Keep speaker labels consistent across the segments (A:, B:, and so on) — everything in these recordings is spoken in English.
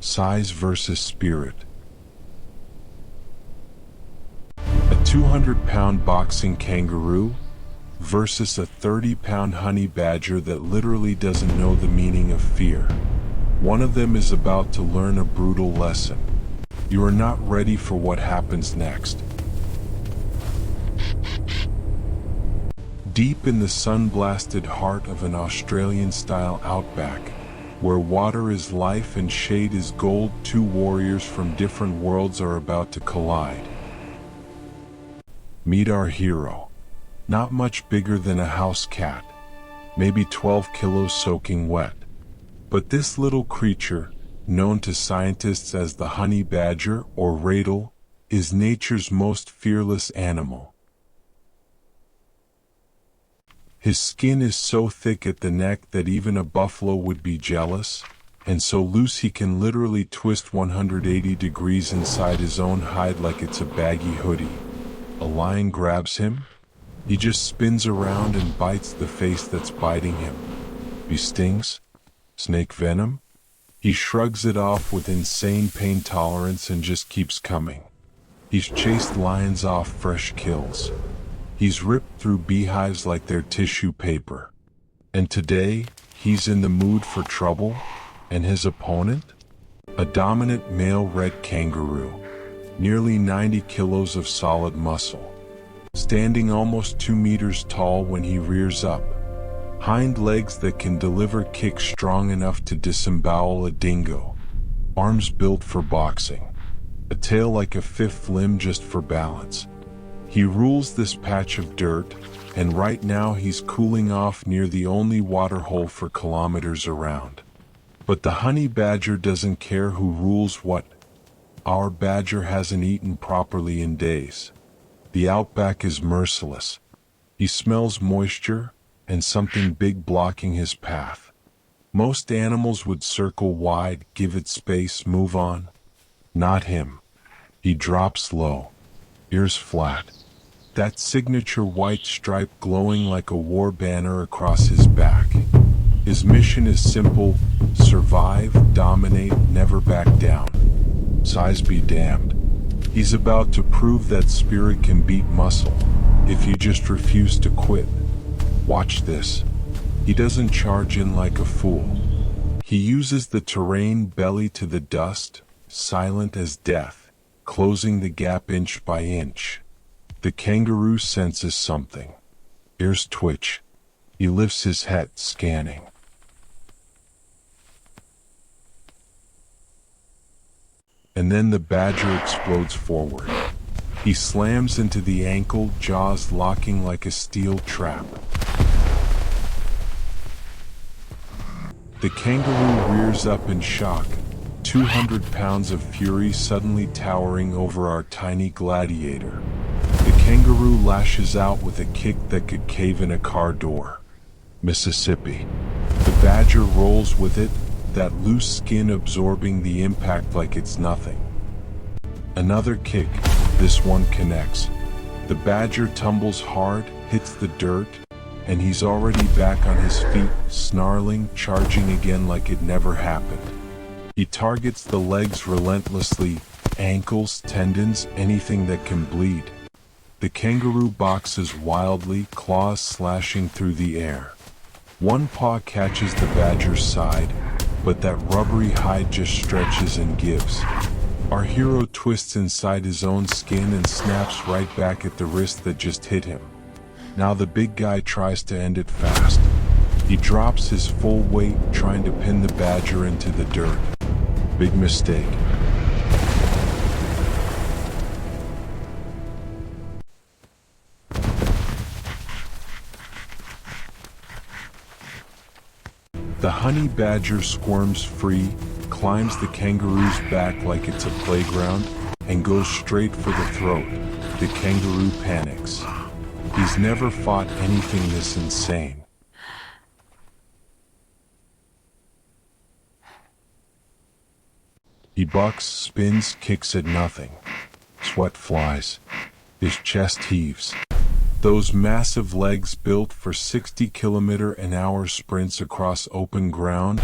A: Size versus spirit. A 200-pound boxing kangaroo versus a 30-pound honey badger that literally doesn't know the meaning of fear. One of them is about to learn a brutal lesson. You are not ready for what happens next. Deep in the sun-blasted heart of an Australian-style outback, where water is life and shade is gold, two warriors from different worlds are about to collide. Meet our hero. Not much bigger than a house cat, maybe 12 kilos soaking wet. But this little creature, known to scientists as the honey badger or radel, is nature's most fearless animal. His skin is so thick at the neck that even a buffalo would be jealous, and so loose he can literally twist 180 degrees inside his own hide like it's a baggy hoodie. A lion grabs him, he just spins around and bites the face that's biting him. He stings? Snake venom? He shrugs it off with insane pain tolerance and just keeps coming. He's chased lions off fresh kills. He's ripped through beehives like they're tissue paper. And today, he's in the mood for trouble, and his opponent? A dominant male red kangaroo, nearly 90 kilos of solid muscle, standing almost 2 meters tall when he rears up. Hind legs that can deliver kicks strong enough to disembowel a dingo. Arms built for boxing. A tail like a fifth limb just for balance. He rules this patch of dirt, and right now he's cooling off near the only water hole for kilometers around. But the honey badger doesn't care who rules what. Our badger hasn't eaten properly in days. The outback is merciless. He smells moisture and something big blocking his path. Most animals would circle wide, give it space, move on. Not him. He drops low, ears flat. That signature white stripe glowing like a war banner across his back. His mission is simple: survive, dominate, never back down. Size be damned. He's about to prove that spirit can beat muscle, if you just refuse to quit. Watch this. He doesn't charge in like a fool. He uses the terrain belly to the dust, silent as death, closing the gap inch by inch. The kangaroo senses something. Ears twitch. He lifts his head, scanning. And then the badger explodes forward. He slams into the ankle, jaws locking like a steel trap. The kangaroo rears up in shock, 200 pounds of fury suddenly towering over our tiny gladiator. The kangaroo lashes out with a kick that could cave in a car door. Mississippi. The badger rolls with it, that loose skin absorbing the impact like it's nothing. Another kick, this one connects. The badger tumbles hard, hits the dirt, and he's already back on his feet, snarling, charging again like it never happened. He targets the legs relentlessly, ankles, tendons, anything that can bleed. The kangaroo boxes wildly, claws slashing through the air. One paw catches the badger's side, but that rubbery hide just stretches and gives. Our hero twists inside his own skin and snaps right back at the wrist that just hit him. Now the big guy tries to end it fast. He drops his full weight trying to pin the badger into the dirt. Big mistake. The honey badger squirms free, climbs the kangaroo's back like it's a playground, and goes straight for the throat. The kangaroo panics. He's never fought anything this insane. He bucks, spins, kicks at nothing. Sweat flies. His chest heaves. Those massive legs built for 60-kilometer-an-hour sprints across open ground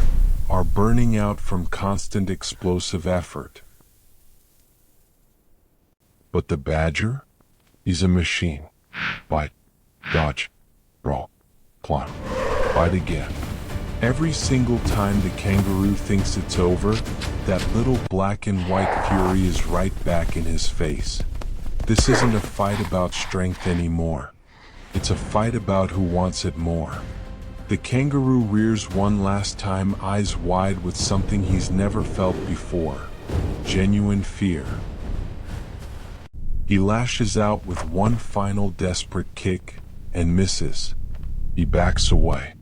A: are burning out from constant explosive effort. But the badger? He's a machine. Bite, dodge, roll, climb, bite again. Every single time the kangaroo thinks it's over, that little black and white fury is right back in his face. This isn't a fight about strength anymore. It's a fight about who wants it more. The kangaroo rears one last time, eyes wide with something he's never felt before: genuine fear. He lashes out with one final desperate kick and misses. He backs away,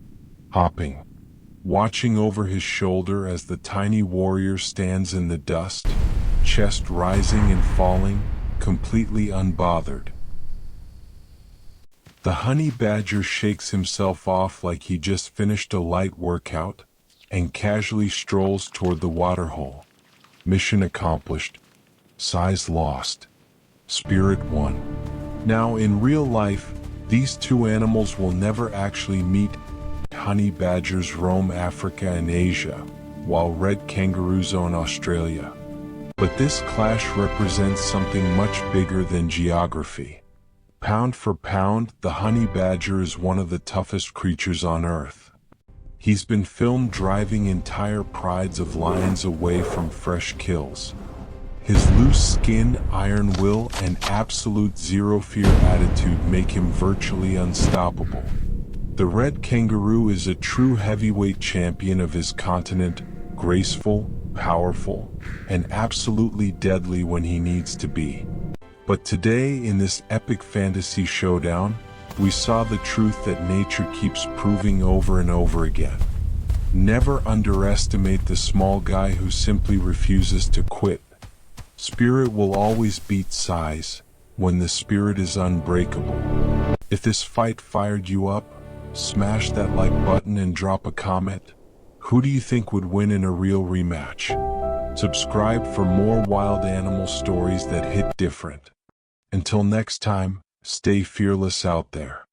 A: hopping, watching over his shoulder as the tiny warrior stands in the dust, chest rising and falling, completely unbothered. The honey badger shakes himself off like he just finished a light workout and casually strolls toward the waterhole. Mission accomplished. Size lost. Spirit won. Now, in real life, these two animals will never actually meet. Honey badgers roam Africa and Asia, while red kangaroos own Australia. But this clash represents something much bigger than geography. Pound for pound, the honey badger is one of the toughest creatures on Earth. He's been filmed driving entire prides of lions away from fresh kills. His loose skin, iron will, and absolute zero-fear attitude make him virtually unstoppable. The red kangaroo is a true heavyweight champion of his continent, graceful, powerful, and absolutely deadly when he needs to be. But today, in this epic fantasy showdown, we saw the truth that nature keeps proving over and over again. Never underestimate the small guy who simply refuses to quit. Spirit will always beat size when the spirit is unbreakable. If this fight fired you up, smash that like button and drop a comment. Who do you think would win in a real rematch? Subscribe for more wild animal stories that hit different. Until next time, stay fearless out there.